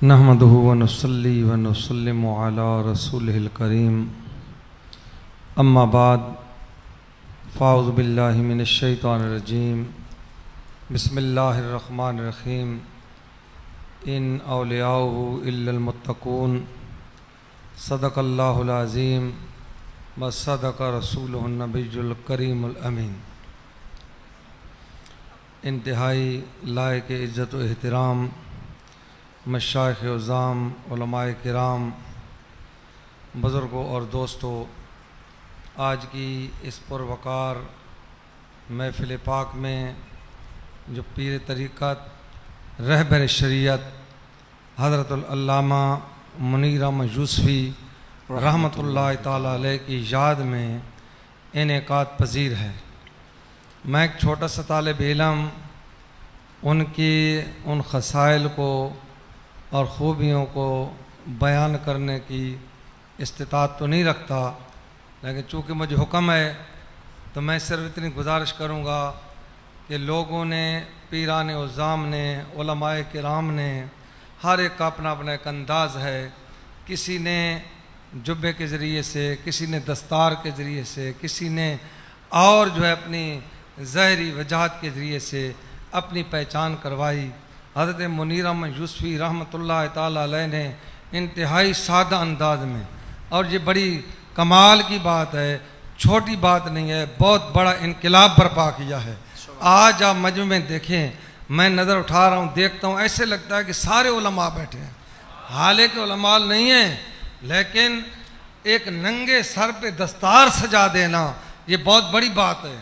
नहमदुहु व नुसल्ली व नुसल्लिमु अला रसूलिहिल करीम अम्मा बाद फ़ाऊज़ु बिल्लाहि मिनश शैतानिर रजीम बिस्मिल्लाहिर रहमानिर रहीम इन औलियाहु इल्लल मुत्तक़ून सदक़ल्लाहुल अज़ीम व सदक़ रसूलुहुन नबियुल करीमुल अमीन। इंतहाई लायक इज़्ज़त व एहतराम मशाइख़ उज़्ज़ाम उलमाए किराम बुज़ुर्गों और दोस्तों, आज की इस पुरवकार महफ़िल पाक में जो पीर तरीक़त रहबर शरीयत हज़रतुल अल्लामा मुनीर अहमद यूसुफ़ी रहमतुल्लाहि ताला अलैह की याद में इनेकाद पज़ीर है। मैं एक छोटा सा तालिब इल्म उनकी उन ख़साइल को और ख़ूबियों को बयान करने की इस्तिताअत तो नहीं रखता, लेकिन चूँकि मुझे हुक्म है तो मैं सिर्फ इतनी गुजारिश करूँगा कि लोगों ने, पीरान उज़्ज़ाम ने, उलमाए किराम ने, हर एक का अपना अपना एक अंदाज़ है। किसी ने जुब्बे के ज़रिए से, किसी ने दस्तार के ज़रिए से, किसी ने और जो है अपनी ज़ाहिरी वजाहत के ज़रिए से अपनी पहचान करवाई। हज़रत मुनीर अहमद यूसुफ़ी रहमतुल्लाहि ताला अलैह ने इंतहाई सादा अंदाज में, और ये बड़ी कमाल की बात है, छोटी बात नहीं है, बहुत बड़ा इनकलाब बर्पा किया है। आज आप मजमे में देखें, मैं नज़र उठा रहा हूँ, देखता हूँ, ऐसे लगता है कि सारे उलमा बैठे हैं। हालांकि उलमा नहीं है, लेकिन एक नंगे सर पे दस्तार सजा देना ये बहुत बड़ी बात है,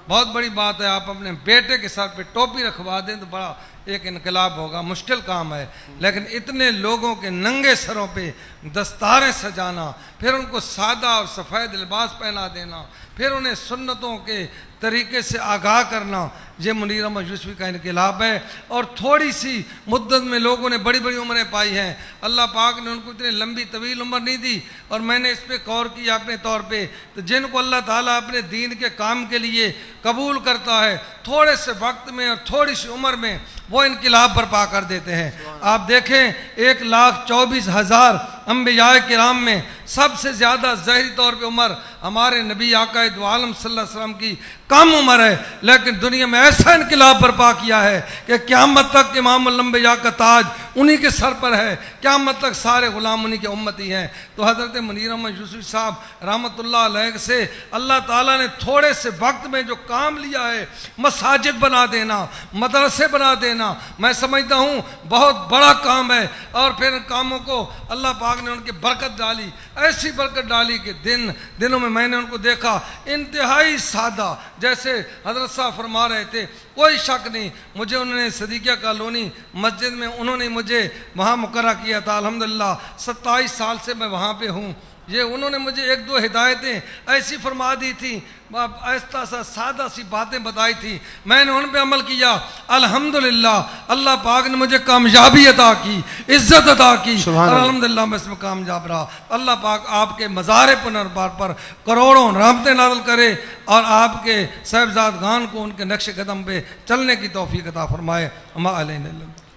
बहुत बड़ी बात है। आप अपने बेटे के सर पे टोपी रखवा दें तो बड़ा एक इनकलाब होगा, मुश्किल काम है। लेकिन इतने लोगों के नंगे सरों पे दस्तारें सजाना, फिर उनको सादा और सफ़ेद लिबास पहना देना, फिर उन्हें सुन्नतों के तरीके से आगाह करना, ये मुनीर अहमद यूसुफ़ी का इनकलाब है। और थोड़ी सी मुद्दत में लोगों ने बड़ी बड़ी उम्रें पाई हैं। अल्लाह पाक ने उनको इतनी लंबी तवील उम्र नहीं दी, और मैंने इस पर गौर किया अपने तौर पे, तो जिनको अल्लाह ताला अपने दीन के काम के लिए कबूल करता है, थोड़े से वक्त में और थोड़ी सी उम्र में वो इनकलाब बर्पा कर देते हैं। आप देखें 1,24,000 अंबियाए किराम में सबसे ज़्यादा ज़ाहिरी तौर पे उम्र हमारे नबी आका दो आलम सल्लल्लाहु अलैहि वसल्लम की कम उम्र है, लेकिन दुनिया में ऐसा इनकलाब बर्पा किया है कि क़यामत तक इमामुल अंबिया का ताज उन्हीं के सर पर है, क़यामत तक सारे ग़ुलाम उन्हीं के उम्मती हैं। तो हज़रत मुनीर अहमद यूसुफ़ी साहब रहमतुल्लाह अलैह से अल्लाह ताला ने थोड़े से वक्त में जो काम लिया है, मसाजिद बना देना, मदरसे बना देना, मैं समझता हूँ बहुत बड़ा काम है। और फिर कामों को अल्लाह पाक ने उनकी बरकत डाली, ऐसी बरकत डाली कि दिनों में मैंने उनको देखा इंतहाई सादा, जैसे हज़रत साहब फरमा रहे थे, कोई शक नहीं, मुझे उन्होंने सदीक़िया कॉलोनी मस्जिद में उन्होंने मुझे वहाँ मुकर्रर किया था। अल्हम्दुलिल्लाह 27 साल से मैं वहाँ पे हूँ। ये उन्होंने मुझे एक दो हिदायतें ऐसी फरमा दी थी, ऐसा सा सादा सी बातें बताई थी, मैंने उन पे अमल किया। अल्हम्दुलिल्लाह अल्लाह पाक ने मुझे कामयाबी अता की, इज़्ज़त अता की, और अल्हम्दुलिल्लाह मैं इसमें कामयाब रहा। अल्लाह पाक आपके मज़ार पुनर्बार पर करोड़ों रहमतें नाज़िल करे, और आपके साहिबजादगान को उनके नक्श कदम पे चलने की तौफीक अता फरमाए। अम्मा अलैना।